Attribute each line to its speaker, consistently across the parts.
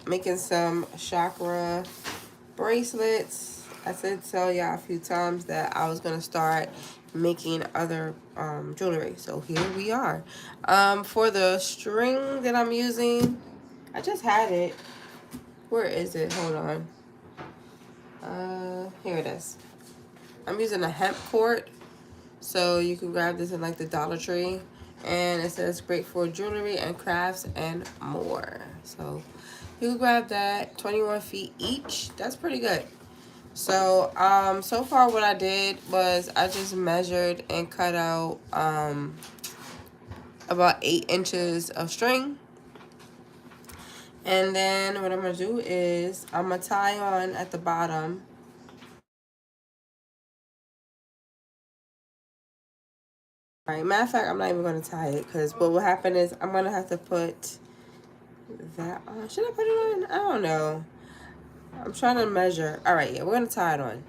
Speaker 1: making some Chakra bracelets. I said tell y'all a few times that I was gonna start making other jewelry. So here we are. For the string that I'm using, I just had it. Where is it? Hold on. Here it is. I'm using a hemp cord. So you can grab this in like the Dollar Tree. And it says great for jewelry and crafts and more. So you can grab that. 21 feet each. That's pretty good. So so far what I did was I just measured and cut out about 8 inches of string. And then what I'm gonna do is I'm gonna tie on at the bottom. Alright, matter of fact, I'm not even gonna tie it because what will happen is I'm gonna have to put that on. Should I put it on? I don't know. I'm trying to measure. Alright, yeah, we're gonna tie it on.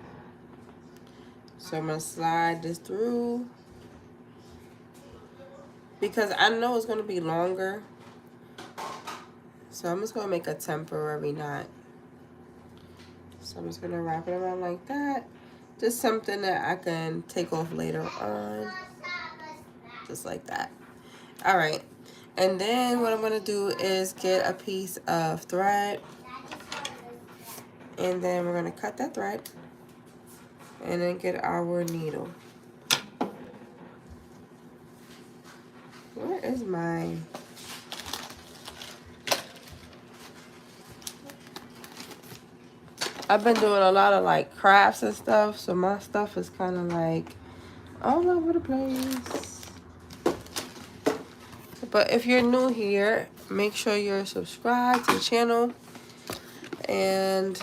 Speaker 1: So I'm gonna slide this through because I know it's gonna be longer. So I'm just gonna make a temporary knot. So I'm just gonna wrap it around like that. Just something that I can take off later on. Just like that. All right. And then what I'm gonna do is get a piece of thread. And then we're gonna cut that thread. And then get our needle. Where is mine? I've been doing a lot of like crafts and stuff, so my stuff is kind of like all over the place. But if you're new here, make sure you're subscribed to the channel. And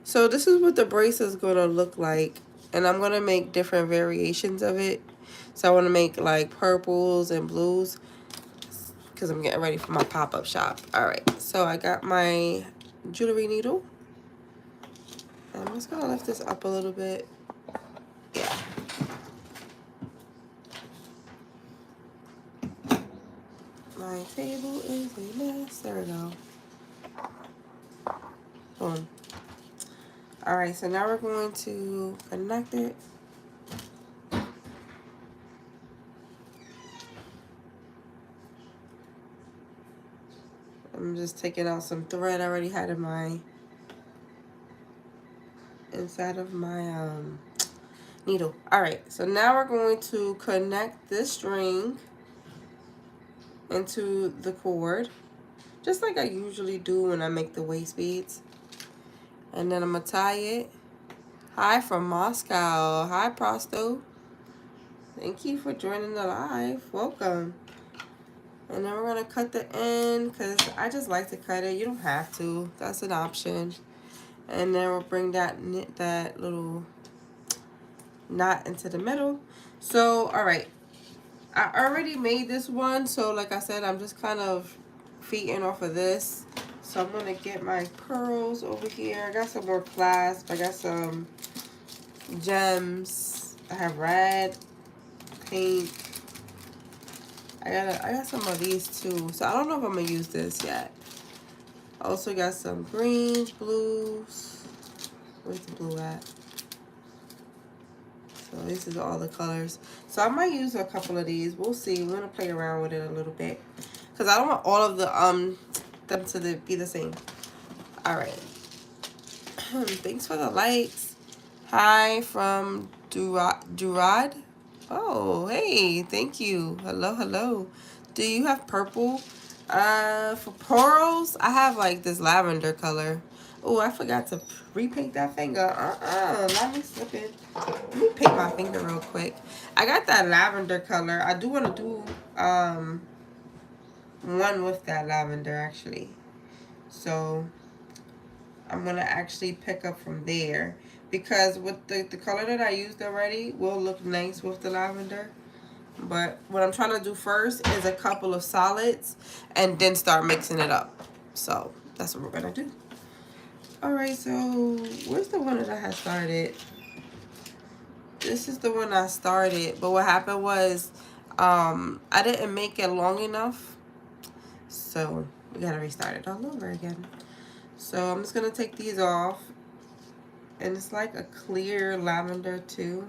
Speaker 1: so this is what the bracelet is going to look like. And I'm going to make different variations of it. So I want to make like purples and blues because I'm getting ready for my pop-up shop. All right, so I got my jewelry needle. I'm just going to lift this up a little bit. Yeah. My table is a mess. There we go. Boom. All right, so now we're going to connect it. I'm just taking out some thread I already had in my inside of my needle. All right, so now we're going to connect this string into the cord, just like I usually do when I make the waist beads. And then I'm gonna tie it. Hi from Moscow. Hi, Prosto. Thank you for joining the live. Welcome. And then we're gonna cut the end because I just like to cut it. You don't have to. That's an option. And then we'll bring that little knot into the middle. So, all right. I already made this one. So, like I said, I'm just kind of feeding off of this. So, I'm going to get my pearls over here. I got some more clasps. I got some gems. I have red, pink. I got some of these too. So, I don't know if I'm going to use this yet. I also got some greens, blues. Where's the blue at? So this is all the colors. So I might use a couple of these. We'll see. We're gonna play around with it a little bit because I don't want all of the them to be the same. All right. Thanks for the likes. Hi from Durad. Oh, hey, thank you. Hello, hello. Do you have purple? For pearls, I have like this lavender color. Oh, I forgot to repaint that finger. Let me slip it. Let me paint my finger real quick. I got that lavender color. I do want to do one with that lavender actually. So I'm gonna actually pick up from there because with the color that I used already will look nice with the lavender. But what I'm trying to do first is a couple of solids and then start mixing it up. So that's what we're gonna do. All right, so where's the one that I had started? This is the one I started, but what happened was I didn't make it long enough. So we gotta restart it all over again. So I'm just gonna take these off, and it's like a clear lavender too.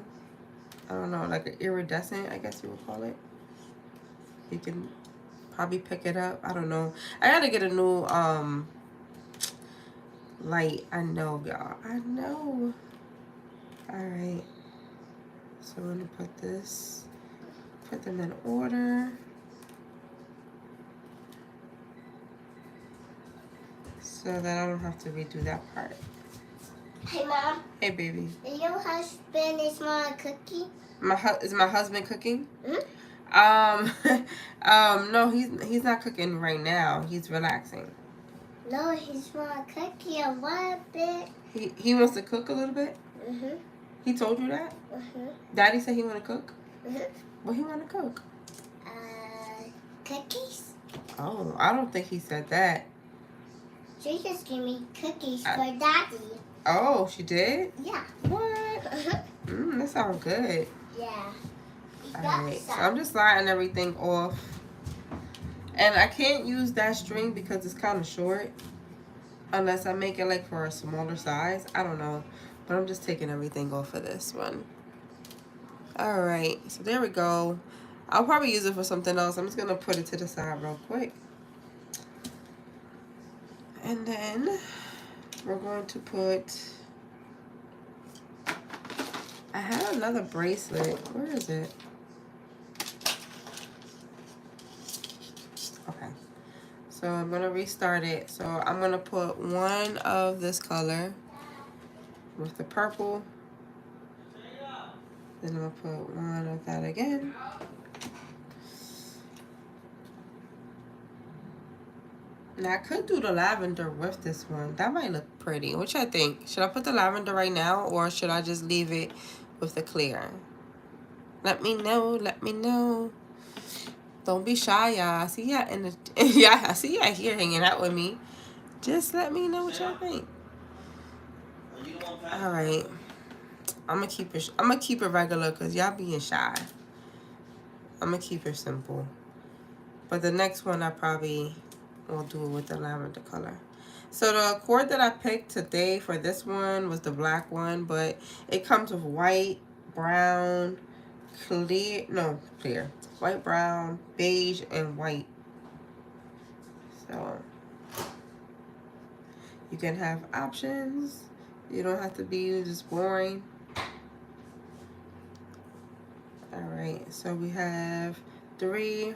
Speaker 1: I don't know, like an iridescent, I guess you would call it. You can probably pick it up. I don't know. I gotta get a new light. I know, y'all. I know. All right. So I'm gonna put this, put them in order. So that I don't have to redo that part.
Speaker 2: Hey, Mom.
Speaker 1: Hey, baby.
Speaker 2: Is your husband is my cookie?
Speaker 1: Is my husband cooking?
Speaker 2: Hmm?
Speaker 1: No, he's not cooking right now. He's relaxing.
Speaker 2: No, he's my cookie a little bit.
Speaker 1: He wants to cook a little bit?
Speaker 2: Mhm.
Speaker 1: He told you that?
Speaker 2: Mhm.
Speaker 1: Daddy said he want to cook?
Speaker 2: Mhm.
Speaker 1: What he want to cook?
Speaker 2: Cookies.
Speaker 1: Oh, I don't think he said that.
Speaker 2: She just gave me cookies for Daddy.
Speaker 1: Oh, she did?
Speaker 2: Yeah.
Speaker 1: What? That sounds good.
Speaker 2: Yeah.
Speaker 1: Alright, so I'm just sliding everything off. And I can't use that string because it's kind of short. Unless I make it like for a smaller size. I don't know. But I'm just taking everything off of this one. Alright, so there we go. I'll probably use it for something else. I'm just going to put it to the side real quick. And then we're going to put... I had another bracelet. Where is it? Okay. So I'm going to restart it. So I'm going to put one of this color with the purple. Then I'm going to put one of that again. Now I could do the lavender with this one. That might look pretty. What y'all think? Should I put the lavender right now or should I just leave it with the clear? Let me know. Let me know. Don't be shy, y'all. I see y'all in the yeah, I see y'all here hanging out with me. Just let me know what y'all think. All right. I'm gonna keep it regular because y'all being shy. I'm gonna keep it simple. But the next one I probably will do it with the lavender color. So the cord that I picked today for this one was the black one, but it comes with white, brown, clear, white, brown, beige, and white. So you can have options. You don't have to be just boring. All right, so we have 3,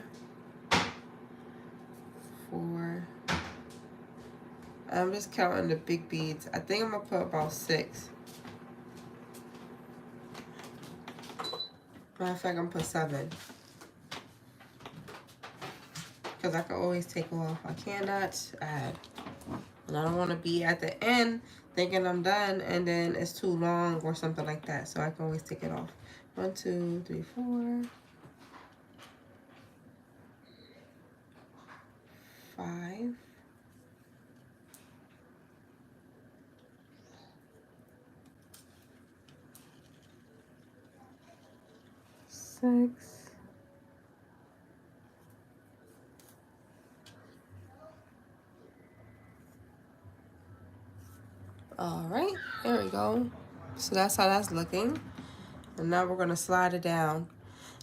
Speaker 1: 4. I'm just counting the big beads. I think I'm gonna put about 6. Matter of fact, I'm gonna put 7. Because I can always take off. I cannot add. And I don't want to be at the end thinking I'm done and then it's too long or something like that. So I can always take it off. 1, 2, 3, 4. 5. 6. All right, there we go. So that's how that's looking. And now we're gonna slide it down.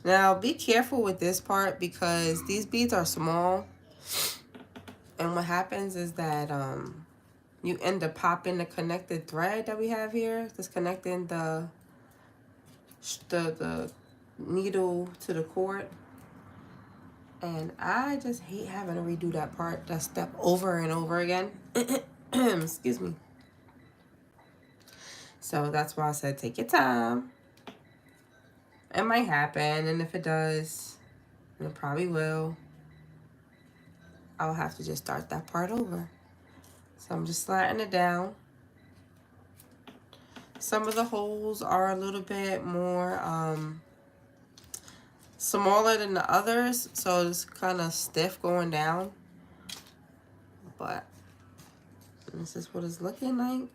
Speaker 1: Now be careful with this part because these beads are small. And what happens is that you end up popping the connected thread that we have here. That's connecting the needle to the cord. And I just hate having to redo that step over and over again. Excuse me. So that's why I said take your time. It might happen, and if it does, and it probably will, I'll have to just start that part over. So I'm just sliding it down. Some of the holes are a little bit more smaller than the others, so it's kind of stiff going down. But this is what it's looking like.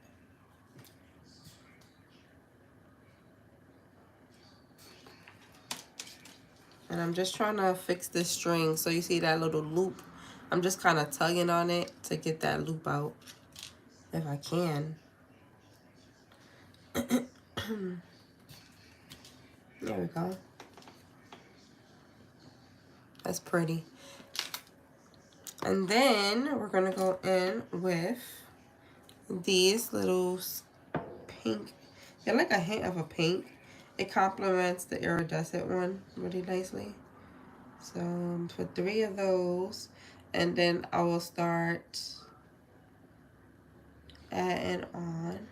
Speaker 1: And I'm just trying to fix this string. So you see that little loop? I'm just kind of tugging on it to get that loop out. if I can. There we go. That's pretty. And then we're gonna go in with these little pink. They're like a hint of a pink. It complements the iridescent one really nicely. So put 3 of those, and then I will start adding on.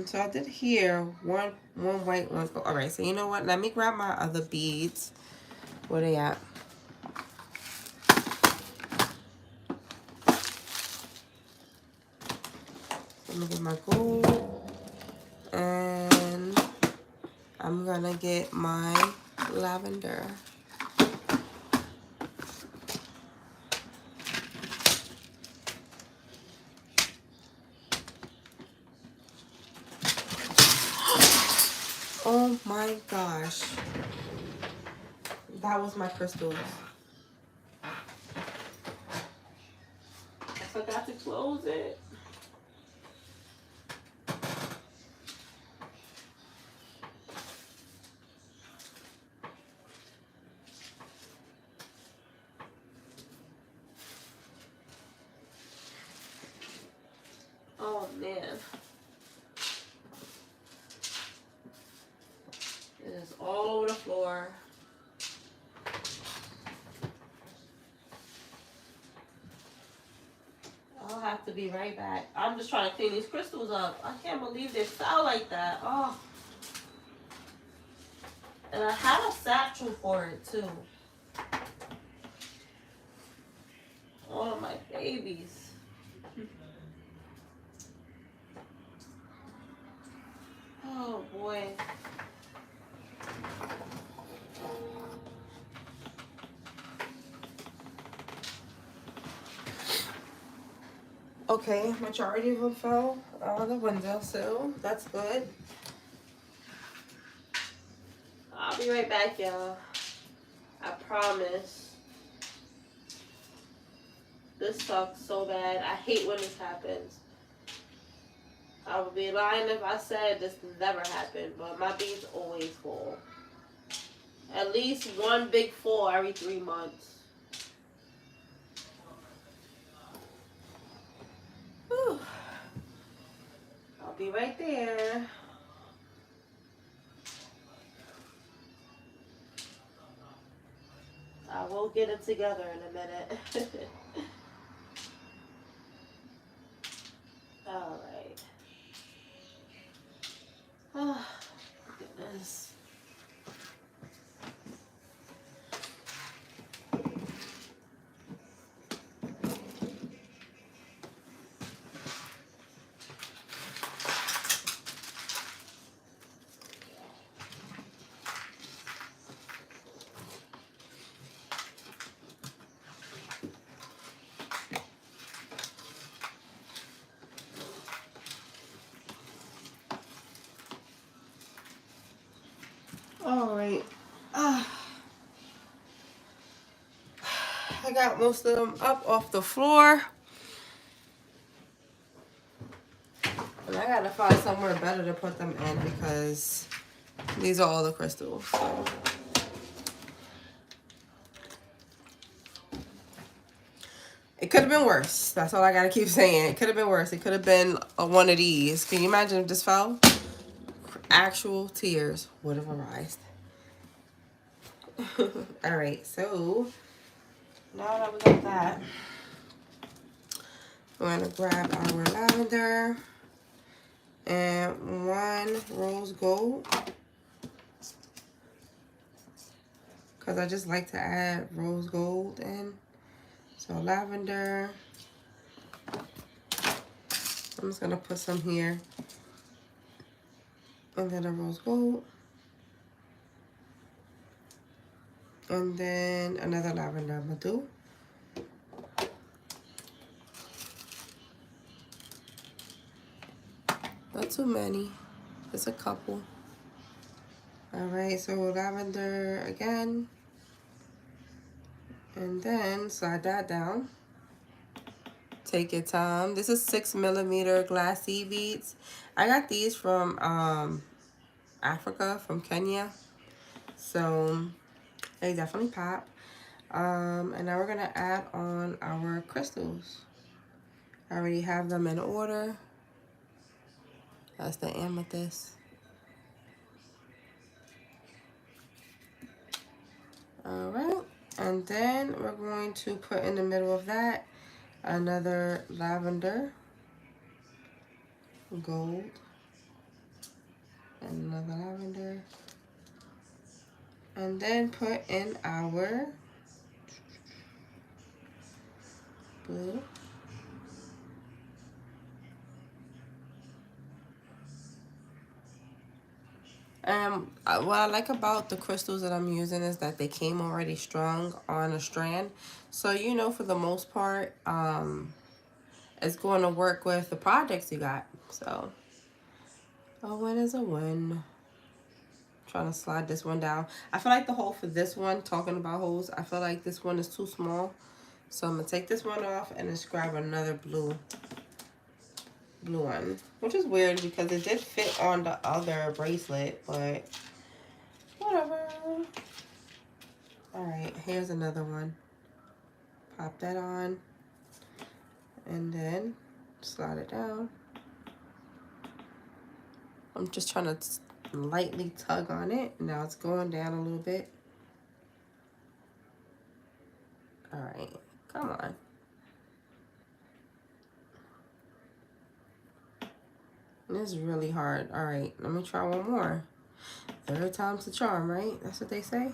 Speaker 1: So I did here one white, one. All right. So you know what? Let me grab my other beads. Where they at? Let me get my gold, and I'm gonna get my lavender. Oh my gosh. That was my crystals. I forgot to close it. Oh man. It is all over the floor. I'll have to be right back. I'm just trying to clean these crystals up. I can't believe they fell like that. Oh. And I had a satchel for it too. All of my babies. Oh boy. Okay, majority of them fell out of the windowsill. That's good. I'll be right back, y'all. I promise. This sucks so bad. I hate when this happens. I would be lying if I said this never happened, but my beads always fall. At least one big fall every 3 months. Whew. I'll be right there. I will get it together in a minute. All right. Oh, goodness. All right. I got most of them up off the floor. And I gotta find somewhere better to put them in because these are all the crystals. So. It could have been worse. That's all I gotta keep saying. It could have been worse. It could have been one of these. Can you imagine if this fell? Actual tears would have arisen. All right, so now that we got that, we're gonna grab our lavender and 1 rose gold, because I just like to add rose gold in. So lavender, I'm just gonna put some here, and then a rose gold, and then another lavender I'm gonna do. Not too many, just a couple. All right, so lavender again, and then slide that down. Take your time. This is 6mm glass seed beads. I got these from Africa, from Kenya. So they definitely pop. And now we're gonna add on our crystals. I already have them in order. That's the amethyst. All right, and then we're going to put in the middle of that another lavender gold and another lavender, and then put in our blue. What I like about the crystals that I'm using is that they came already strung on a strand. So, you know, for the most part, it's going to work with the projects you got. So, a win is a win. Trying to slide this one down. I feel like the hole for this one, talking about holes, I feel like this one is too small. So I'm going to take this one off and just grab another blue one. Which is weird because it did fit on the other bracelet, but whatever. Alright, here's another one. Pop that on. And then slide it down. I'm just trying to lightly tug on it. Now it's going down a little bit. Alright, come on. This is really hard. Alright, let me try one more. Third time's the charm, right? That's what they say.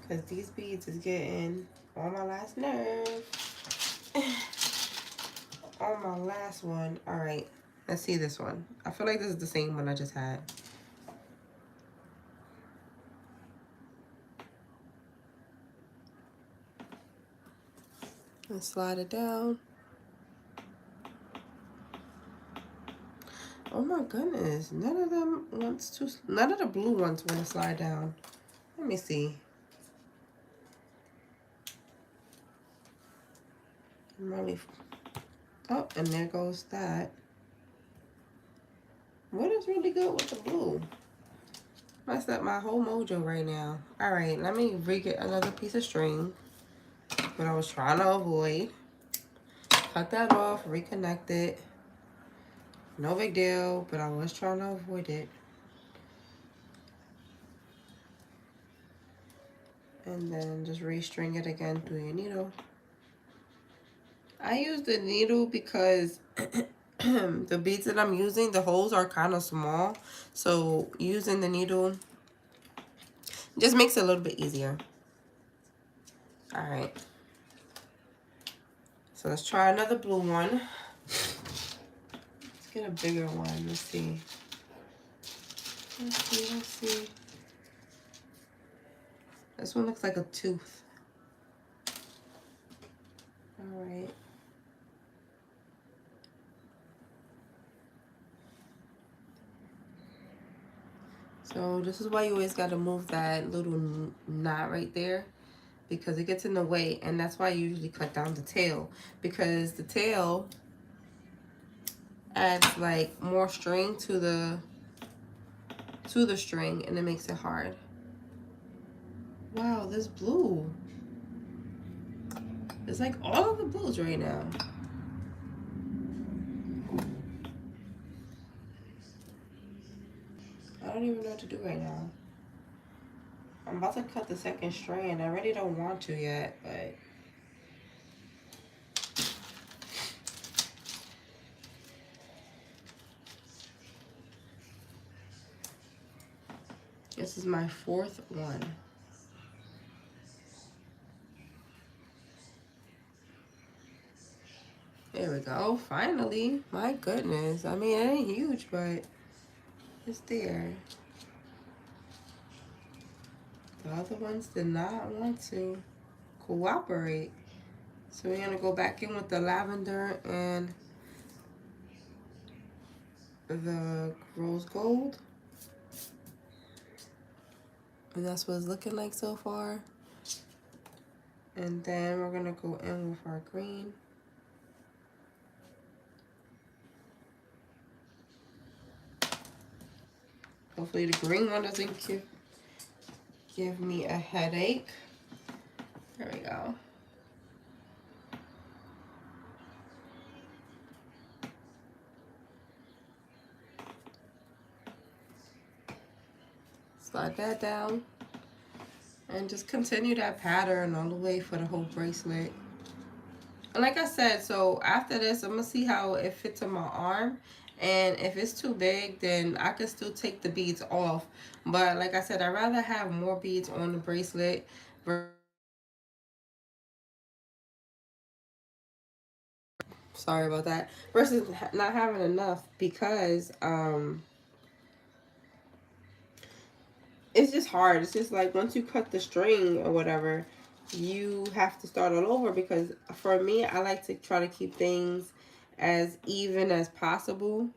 Speaker 1: Because these beads is getting on my last nerve. On my last one. Alright, let's see this one. I feel like this is the same one I just had. And slide it down. Oh my goodness, none of the blue ones want to slide down. Let me see. Oh, and there goes that. What is really good with the blue? Messed up my whole mojo right now. All right, let me re-get another piece of string. What I was trying to avoid. Cut that off, reconnect it. No big deal, but I was trying to avoid it. And then just restring it again through your needle. I use the needle because the beads that I'm using, the holes are kind of small. So using the needle just makes it a little bit easier. All right. So let's try another blue one. Let's get a bigger one. Let's see. Let's see. This one looks like a tooth. All right. So this is why you always got to move that little knot right there, because it gets in the way, and that's why I usually cut down the tail, because the tail adds like more string to the string, and it makes it hard. Wow, this blue. It's like all of the blues right now. I don't even know what to do right now. I'm about to cut the second strand. I really don't want to yet, but this is my fourth one. There we go. Finally. My goodness. I mean, it ain't huge, but it's there. The other ones did not want to cooperate. So we're going to go back in with the lavender and the rose gold. And that's what it's looking like so far. And then we're going to go in with our green. Hopefully the green one doesn't give me a headache. There we go. Slide that down. And just continue that pattern all the way for the whole bracelet. And like I said, so after this, I'm going to see how it fits on my arm. And if it's too big, then I can still take the beads off. But like I said, I'd rather have more beads on the bracelet. Sorry about that. Versus not having enough, because it's just hard. It's just like once you cut the string or whatever, you have to start all over, because for me, I like to try to keep things as even as possible.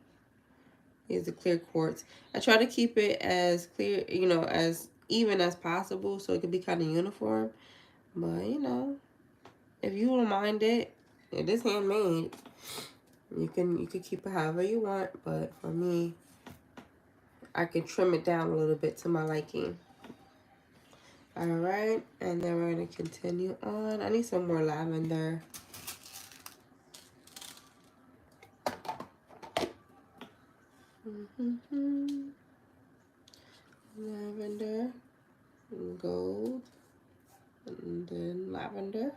Speaker 1: Here's the clear quartz. I try to keep it as clear, you know, as even as possible, so it can be kind of uniform. But, you know, if you don't mind it, it is handmade. You could keep it however you want, but for me, I can trim it down a little bit to my liking. All right, and then we're going to continue on. I need some more lavender. Lavender, gold, and then lavender.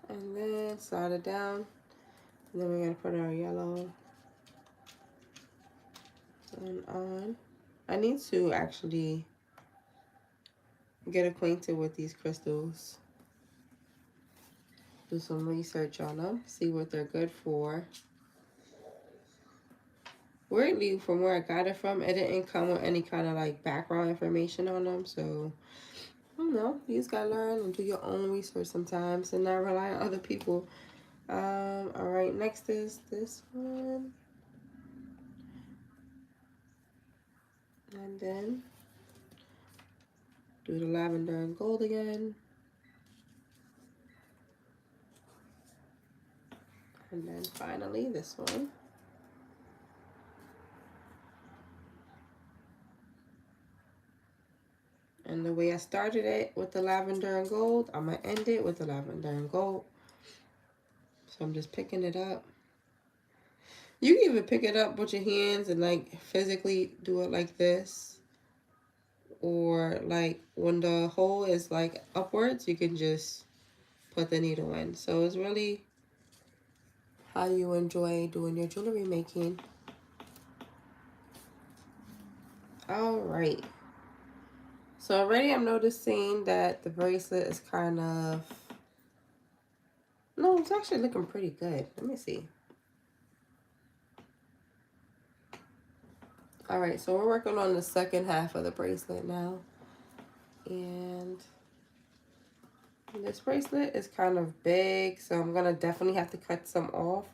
Speaker 1: And then slide it down. And then we're going to put our yellow one on. I need to actually get acquainted with these crystals. Do some research on them. See what they're good for. Weirdly, from where I got it from, it didn't come with any kind of like background information on them. So, I don't know. You just gotta learn and do your own research sometimes and not rely on other people. All right, next is this one. And then do the lavender and gold again. And then finally this one. And the way I started it with the lavender and gold, I'm going to end it with the lavender and gold. So I'm just picking it up. You can even pick it up with your hands and like physically do it like this. Or like when the hole is like upwards, you can just put the needle in. So it's really how you enjoy doing your jewelry making. All right. So already I'm noticing that the bracelet is kind of... No, it's actually looking pretty good. Let me see. All right, so we're working on the second half of the bracelet now. And this bracelet is kind of big, so I'm gonna definitely have to cut some off.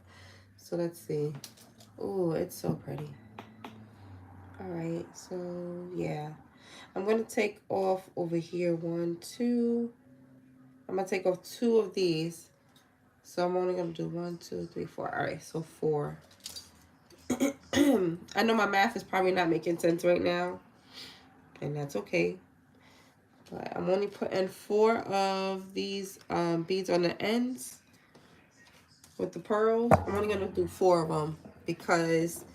Speaker 1: So let's see. Oh, it's so pretty. All right, so yeah. I'm gonna take off over here 1, 2. I'm gonna take off 2 of these. So I'm only gonna do 1, 2, 3, 4. All right, so 4. I know my math is probably not making sense right now, and that's okay. But I'm only putting 4 of these beads on the ends with the pearls. I'm only gonna do 4 of them because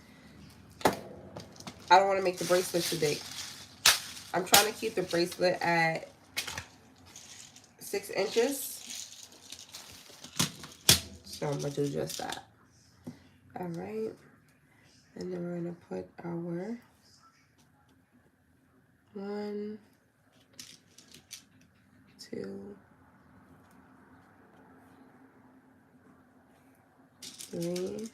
Speaker 1: I don't want to make the bracelet too big. I'm trying to keep the bracelet at 6 inches. So I'm gonna do just that. All right. And then we're gonna put our 1, 2, 3,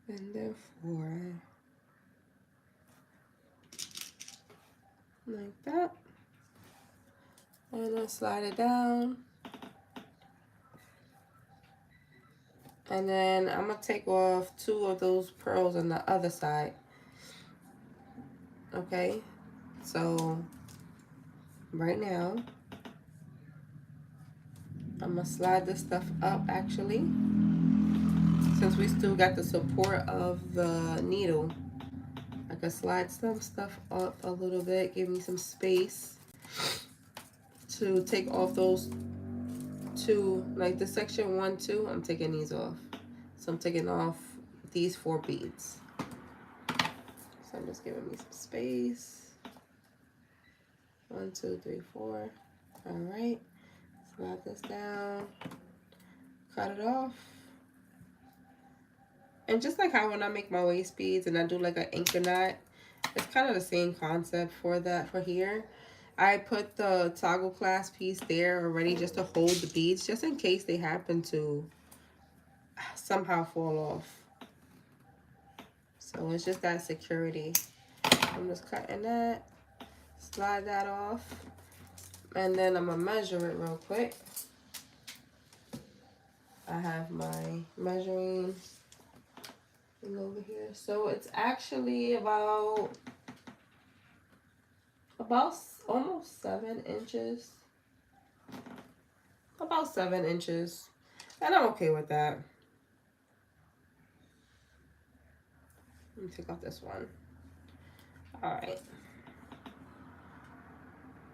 Speaker 1: and then 4. Like that. And then slide it down. And then I'm going to take off 2 of those pearls on the other side. Okay. So right now, I'm gonna slide this stuff up actually, since we still got the support of the needle. I can slide some stuff up a little bit, give me some space to take off those two, like the section 1, 2, I'm taking these off. So I'm taking off these 4 beads. So I'm just giving me some space. 1, 2, 3, 4. All right, slide this down, cut it off. And just like how when I make my waist beads and I do like an anchor knot, it's kind of the same concept for that for here. I put the toggle clasp piece there already just to hold the beads, just in case they happen to somehow fall off. So it's just that security. I'm just cutting that, slide that off, and then I'm gonna measure it real quick. I have my measuring thing over here. So it's actually about almost 7 inches. About 7 inches. And I'm okay with that. Let me take off this one. Alright.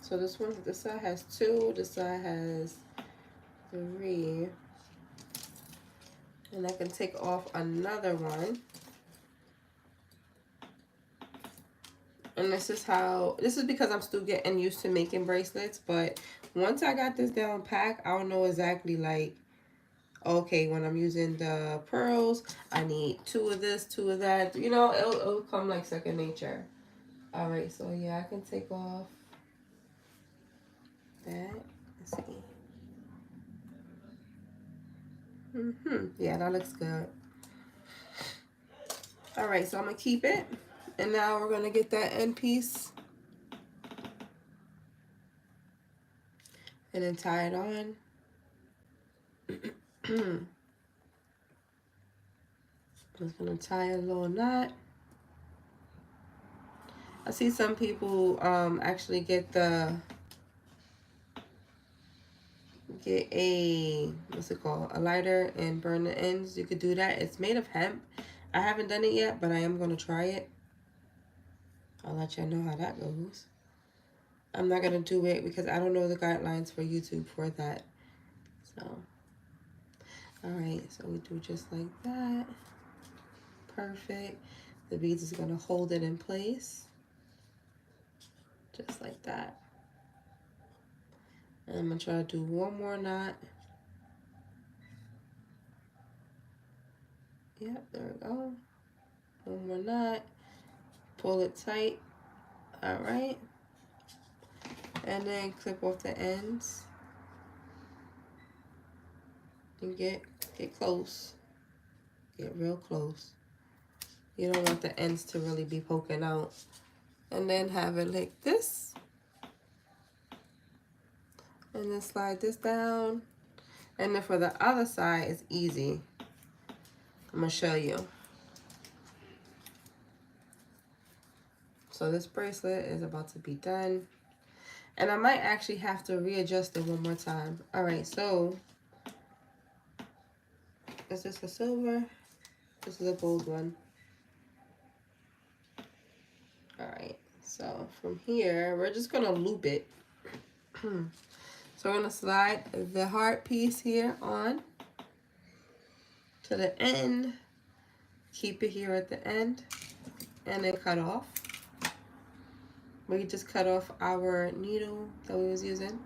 Speaker 1: So this side has 2, this side has 3. And I can take off another one. And this is because I'm still getting used to making bracelets, but once I got this down pat, I'll know exactly like, okay, when I'm using the pearls, I need 2 of this, 2 of that. You know, it'll come like second nature. All right, so yeah, I can take off that. Let's see. Yeah, that looks good. All right, so I'm gonna keep it. And now we're gonna get that end piece and then tie it on. I'm just gonna tie a little knot. I see some people actually get a, what's it called, a lighter and burn the ends. You could do that. It's made of hemp. I haven't done it yet, but I am gonna try it. I'll let y'all know how that goes. I'm not gonna do it because I don't know the guidelines for YouTube for that. So, all right, so we do just like that. Perfect. The beads is gonna hold it in place, just like that. And I'm gonna try to do one more knot. Yep, there we go. One more knot. Pull it tight. All right. And then clip off the ends. And get close. Get real close. You don't want the ends to really be poking out. And then have it like this. And then slide this down. And then for the other side, it's easy. I'm gonna show you. So this bracelet is about to be done. And I might actually have to readjust it one more time. All right, so is this a silver? This is a gold one. All right, so from here, we're just gonna loop it. So we're gonna slide the heart piece here on to the end. Keep it here at the end and then cut off. We just cut off our needle that we was using.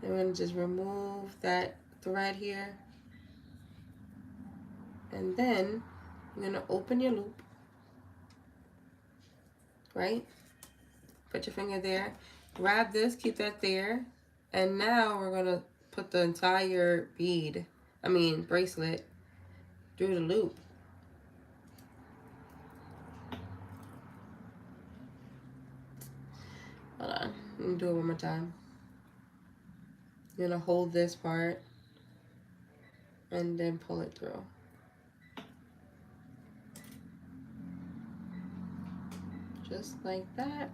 Speaker 1: And we're gonna just remove that thread here. And then you're gonna open your loop, right? Put your finger there, grab this, keep that there. And now we're gonna put the entire bracelet through the loop. Hold on, let me do it one more time. You're gonna hold this part and then pull it through. Just like that.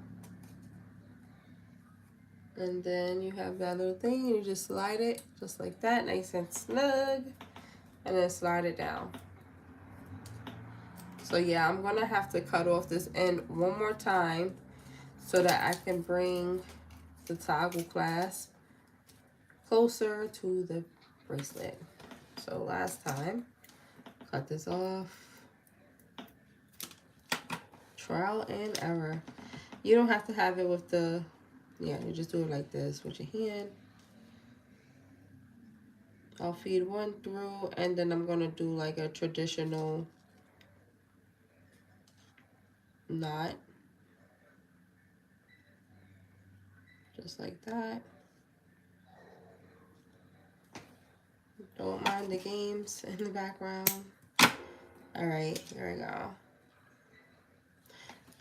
Speaker 1: And then you have that little thing, and you just slide it just like that, nice and snug, and then slide it down. So yeah, I'm gonna have to cut off this end one more time so that I can bring the toggle clasp closer to the bracelet. So last time, cut this off. Trial and error. You don't have to have it with the, yeah, you just do it like this with your hand. I'll feed one through, and then I'm gonna do like a traditional knot. Just like that. Don't mind the games in the background. All right, here we go.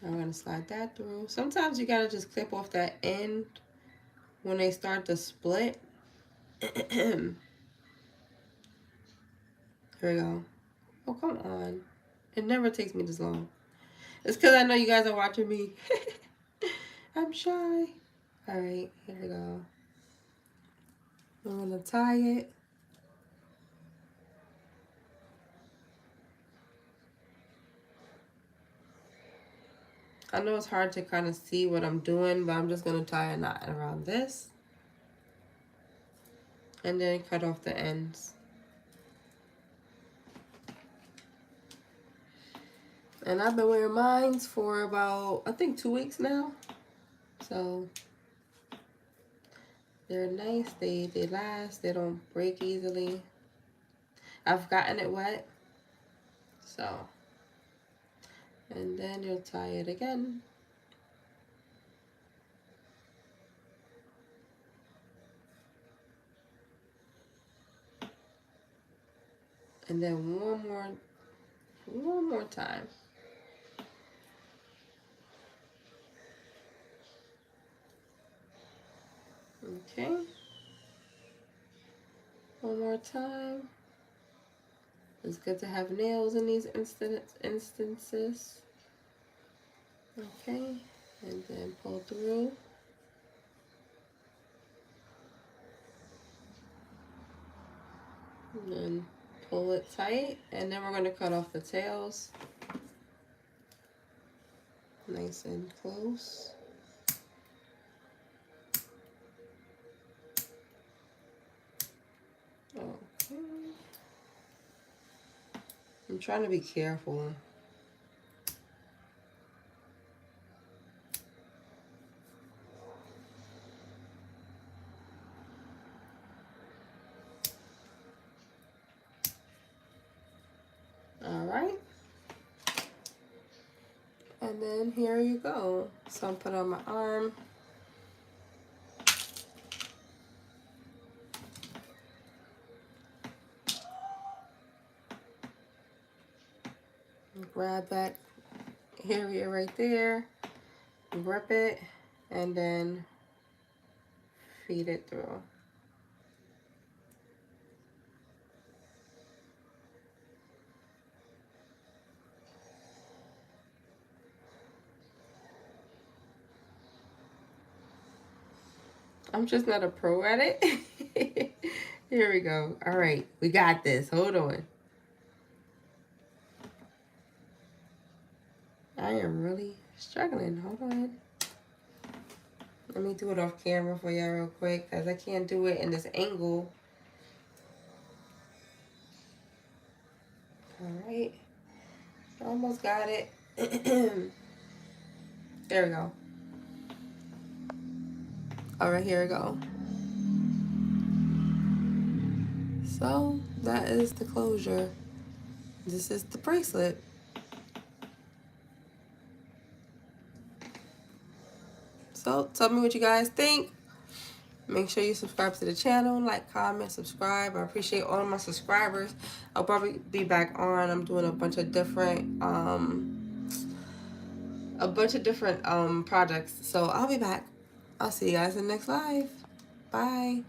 Speaker 1: I'm gonna slide that through. Sometimes you gotta just clip off that end when they start to split. Here we go. Oh, come on. It never takes me this long. It's because I know you guys are watching me. I'm shy. All right, here we go. I'm gonna tie it. I know it's hard to kind of see what I'm doing, but I'm just gonna tie a knot around this. And then cut off the ends. And I've been wearing mine for about, I think, 2 weeks now. So they're nice, they last, they don't break easily. I've gotten it wet. So, and then you'll tie it again. And then one more time. Okay. One more time. It's good to have nails in these instances. Okay. And then pull through. And then pull it tight. And then we're going to cut off the tails. Nice and close. Okay. I'm trying to be careful. All right. And then here you go. So I'm putting on my arm. Grab that area right there, grip it, and then feed it through. I'm just not a pro at it. Here we go. All right, we got this. Hold on. I am really struggling. Hold on. Let me do it off camera for y'all real quick, because I can't do it in this angle. All right. Almost got it. There we go. All right, here we go. So that is the closure. This is the bracelet. So tell me what you guys think. Make sure you subscribe to the channel, like, comment, subscribe. I appreciate all of my subscribers. I'll probably be back on. I'm doing a bunch of different projects. So I'll be back. I'll see you guys in the next live. Bye.